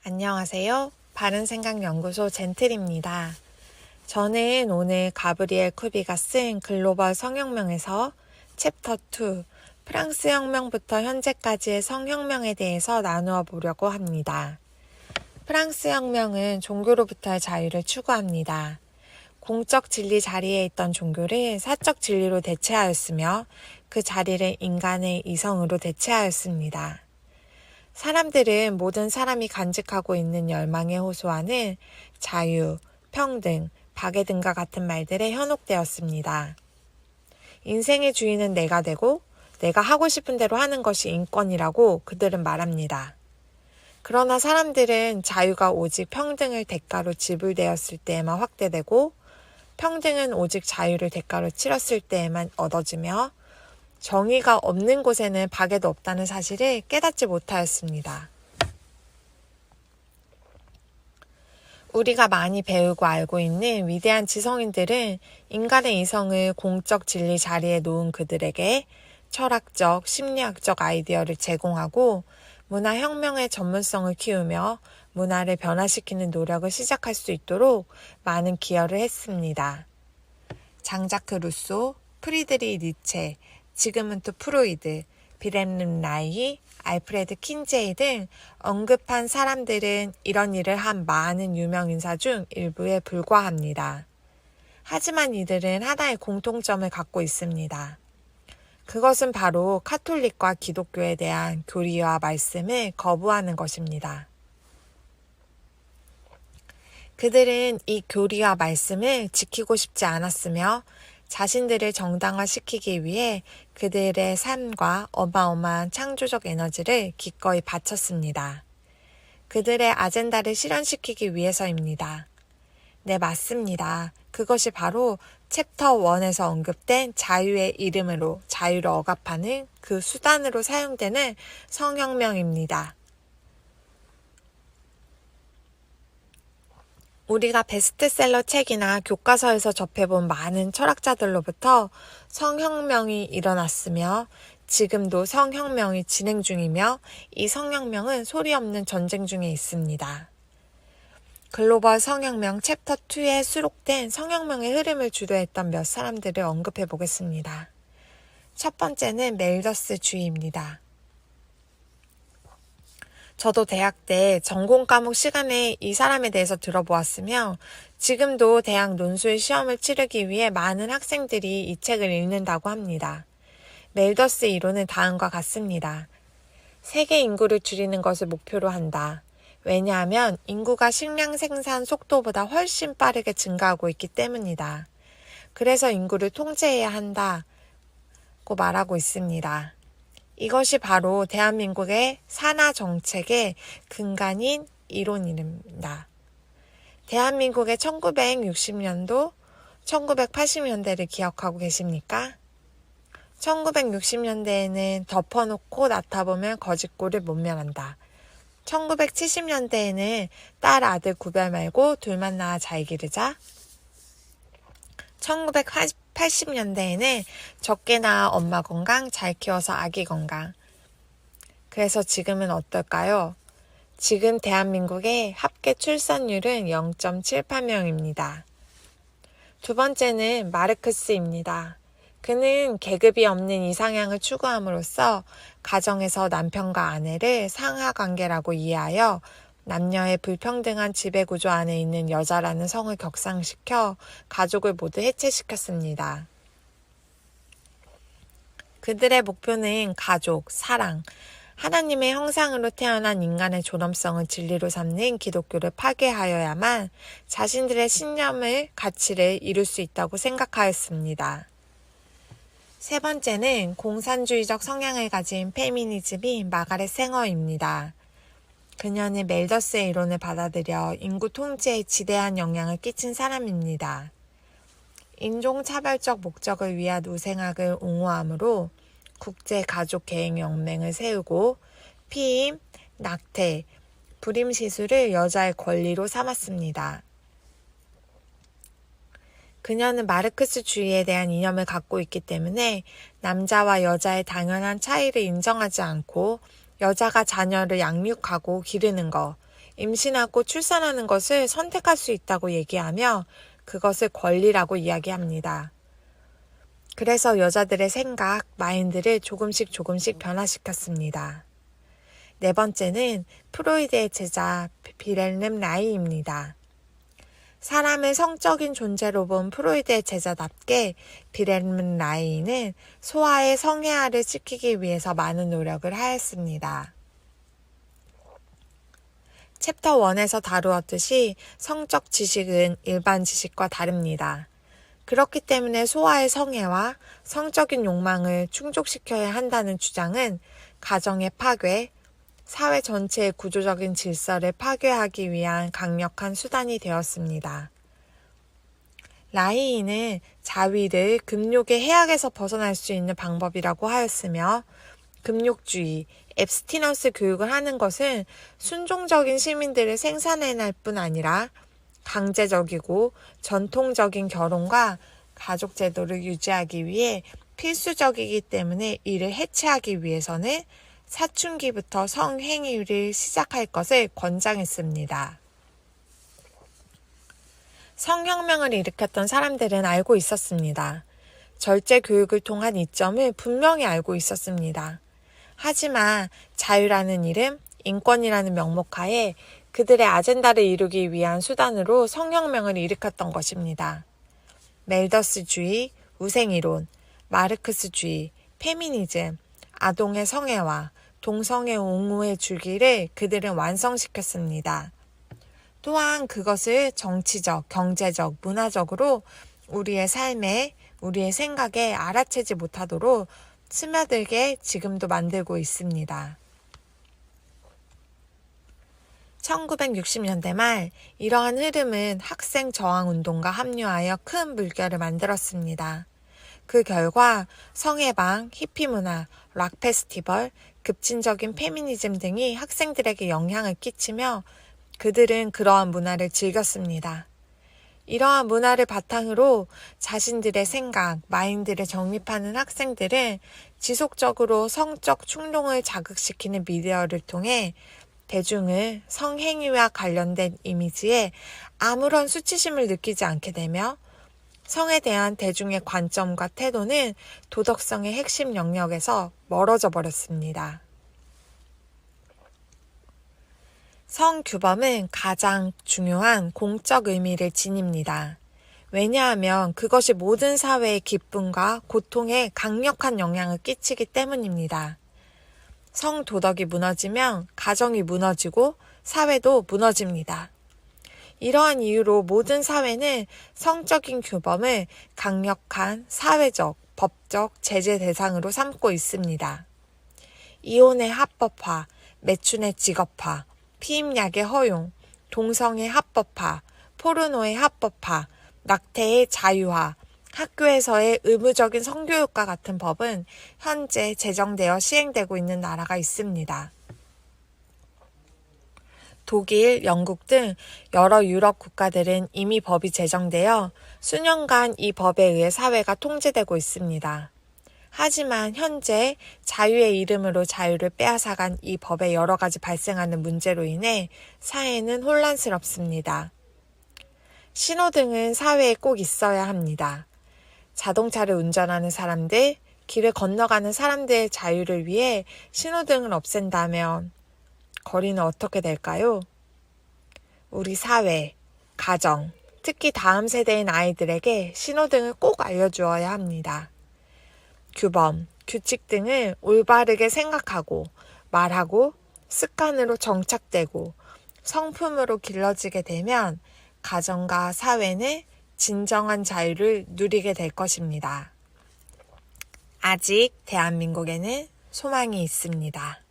안녕하세요. 바른생각연구소 젠틀입니다. 저는 오늘 가브리엘 쿠비가 쓴 글로벌 성혁명에서 챕터 2, 프랑스 혁명부터 현재까지의 성혁명에 대해서 나누어 보려고 합니다. 프랑스 혁명은 종교로부터의 자유를 추구합니다. 공적 진리 자리에 있던 종교를 사적 진리로 대체하였으며 그 자리를 인간의 이성으로 대체하였습니다. 사람들은 모든 사람이 간직하고 있는 열망에 호소하는 자유, 평등, 박애 등과 같은 말들에 현혹되었습니다. 인생의 주인은 내가 되고 내가 하고 싶은 대로 하는 것이 인권이라고 그들은 말합니다. 그러나 사람들은 자유가 오직 평등을 대가로 지불되었을 때에만 확대되고 평등은 오직 자유를 대가로 치렀을 때에만 얻어지며 정의가 없는 곳에는 박애도 없다는 사실을 깨닫지 못하였습니다. 우리가 많이 배우고 알고 있는 위대한 지성인들은 인간의 이성을 공적 진리 자리에 놓은 그들에게 철학적, 심리학적 아이디어를 제공하고 문화혁명의 전문성을 키우며 문화를 변화시키는 노력을 시작할 수 있도록 많은 기여를 했습니다. 장자크 루소, 프리드리히 니체, 지그문트 프로이드, 빌헬름 라이히, 알프레드 킨제이 등 언급한 사람들은 이런 일을 한 많은 유명 인사 중 일부에 불과합니다. 하지만 이들은 하나의 공통점을 갖고 있습니다. 그것은 바로 카톨릭과 기독교에 대한 교리와 말씀을 거부하는 것입니다. 그들은 이 교리와 말씀을 지키고 싶지 않았으며 자신들을 정당화시키기 위해 그들의 삶과 어마어마한 창조적 에너지를 기꺼이 바쳤습니다. 그들의 아젠다를 실현시키기 위해서입니다. 네, 맞습니다. 그것이 바로 챕터 1에서 언급된 자유의 이름으로 자유를 억압하는 그 수단으로 사용되는 성혁명입니다. 우리가 베스트셀러 책이나 교과서에서 접해본 많은 철학자들로부터 성혁명이 일어났으며 지금도 성혁명이 진행 중이며 이 성혁명은 소리 없는 전쟁 중에 있습니다. 글로벌 성혁명 챕터 2에 수록된 성혁명의 흐름을 주도했던 몇 사람들을 언급해 보겠습니다. 첫 번째는 멜더스 주의입니다. 저도 대학 때 전공 과목 시간에 이 사람에 대해서 들어보았으며 지금도 대학 논술 시험을 치르기 위해 많은 학생들이 이 책을 읽는다고 합니다. 멜더스 이론은 다음과 같습니다. 세계 인구를 줄이는 것을 목표로 한다. 왜냐하면 인구가 식량 생산 속도보다 훨씬 빠르게 증가하고 있기 때문이다. 그래서 인구를 통제해야 한다고 말하고 있습니다. 이것이 바로 대한민국의 산하 정책의 근간인 이론입니다. 대한민국의 1960년도, 1980년대를 기억하고 계십니까? 1960년대에는 덮어놓고 나타보면 거짓골을 못 면한다. 1970년대에는 딸 아들 구별 말고 둘만 낳아 잘 기르자. 1980년대에는 적게 낳아 엄마 건강, 잘 키워서 아기 건강. 그래서 지금은 어떨까요? 지금 대한민국의 합계 출산율은 0.78명입니다. 두 번째는 마르크스입니다. 그는 계급이 없는 이상향을 추구함으로써 가정에서 남편과 아내를 상하관계라고 이해하여 남녀의 불평등한 지배구조 안에 있는 여자라는 성을 격상시켜 가족을 모두 해체시켰습니다. 그들의 목표는 가족, 사랑, 하나님의 형상으로 태어난 인간의 존엄성을 진리로 삼는 기독교를 파괴하여야만 자신들의 신념을, 가치를 이룰 수 있다고 생각하였습니다. 세 번째는 공산주의적 성향을 가진 페미니즘인 마가렛 쌩어입니다. 그녀는 멜더스의 이론을 받아들여 인구 통제에 지대한 영향을 끼친 사람입니다. 인종차별적 목적을 위한 우생학을 옹호하므로 국제가족계획연맹을 세우고 피임, 낙태, 불임시술을 여자의 권리로 삼았습니다. 그녀는 마르크스주의에 대한 이념을 갖고 있기 때문에 남자와 여자의 당연한 차이를 인정하지 않고 여자가 자녀를 양육하고 기르는 것, 임신하고 출산하는 것을 선택할 수 있다고 얘기하며 그것을 권리라고 이야기합니다. 그래서 여자들의 생각, 마인드를 조금씩 변화시켰습니다. 네 번째는 프로이드의 제자 빌헬름 라이입니다. 사람을 성적인 존재로 본 프로이드의 제자답게 빌헬름 라이는 소아의 성애아를 지키기 위해서 많은 노력을 하였습니다. 챕터 1에서 다루었듯이 성적 지식은 일반 지식과 다릅니다. 그렇기 때문에 소아의 성애와 성적인 욕망을 충족시켜야 한다는 주장은 가정의 파괴, 사회 전체의 구조적인 질서를 파괴하기 위한 강력한 수단이 되었습니다. 라이인은 자위를 금욕의 해악에서 벗어날 수 있는 방법이라고 하였으며 금욕주의, 앱스티넌스 교육을 하는 것은 순종적인 시민들을 생산해낼 뿐 아니라 강제적이고 전통적인 결혼과 가족 제도를 유지하기 위해 필수적이기 때문에 이를 해체하기 위해서는 사춘기부터 성행위를 시작할 것을 권장했습니다. 성혁명을 일으켰던 사람들은 알고 있었습니다. 절제 교육을 통한 이점을 분명히 알고 있었습니다. 하지만 자유라는 이름, 인권이라는 명목하에 그들의 아젠다를 이루기 위한 수단으로 성혁명을 일으켰던 것입니다. 멜더스주의, 우생이론, 마르크스주의, 페미니즘, 아동의 성애와 동성애 옹호의 줄기를 그들은 완성시켰습니다. 또한 그것을 정치적, 경제적, 문화적으로 우리의 삶에, 우리의 생각에 알아채지 못하도록 스며들게 지금도 만들고 있습니다. 1960년대 말 이러한 흐름은 학생 저항운동과 합류하여 큰 물결을 만들었습니다. 그 결과 성해방, 히피문화, 락 페스티벌, 급진적인 페미니즘 등이 학생들에게 영향을 끼치며 그들은 그러한 문화를 즐겼습니다. 이러한 문화를 바탕으로 자신들의 생각, 마인드를 정립하는 학생들은 지속적으로 성적 충동을 자극시키는 미디어를 통해 대중을 성행위와 관련된 이미지에 아무런 수치심을 느끼지 않게 되며 성에 대한 대중의 관점과 태도는 도덕성의 핵심 영역에서 멀어져 버렸습니다. 성규범은 가장 중요한 공적 의미를 지닙니다. 왜냐하면 그것이 모든 사회의 기쁨과 고통에 강력한 영향을 끼치기 때문입니다. 성도덕이 무너지면 가정이 무너지고 사회도 무너집니다. 이러한 이유로 모든 사회는 성적인 규범을 강력한 사회적, 법적 제재 대상으로 삼고 있습니다. 이혼의 합법화, 매춘의 직업화, 피임약의 허용, 동성의 합법화, 포르노의 합법화, 낙태의 자유화, 학교에서의 의무적인 성교육과 같은 법은 현재 제정되어 시행되고 있는 나라가 있습니다. 독일, 영국 등 여러 유럽 국가들은 이미 법이 제정되어 수년간 이 법에 의해 사회가 통제되고 있습니다. 하지만 현재 자유의 이름으로 자유를 빼앗아간 이 법에 여러 가지 발생하는 문제로 인해 사회는 혼란스럽습니다. 신호등은 사회에 꼭 있어야 합니다. 자동차를 운전하는 사람들, 길을 건너가는 사람들의 자유를 위해 신호등을 없앤다면 거리는 어떻게 될까요? 우리 사회, 가정, 특히 다음 세대인 아이들에게 신호등을 꼭 알려주어야 합니다. 규범, 규칙 등을 올바르게 생각하고 말하고 습관으로 정착되고 성품으로 길러지게 되면 가정과 사회는 진정한 자유를 누리게 될 것입니다. 아직 대한민국에는 소망이 있습니다.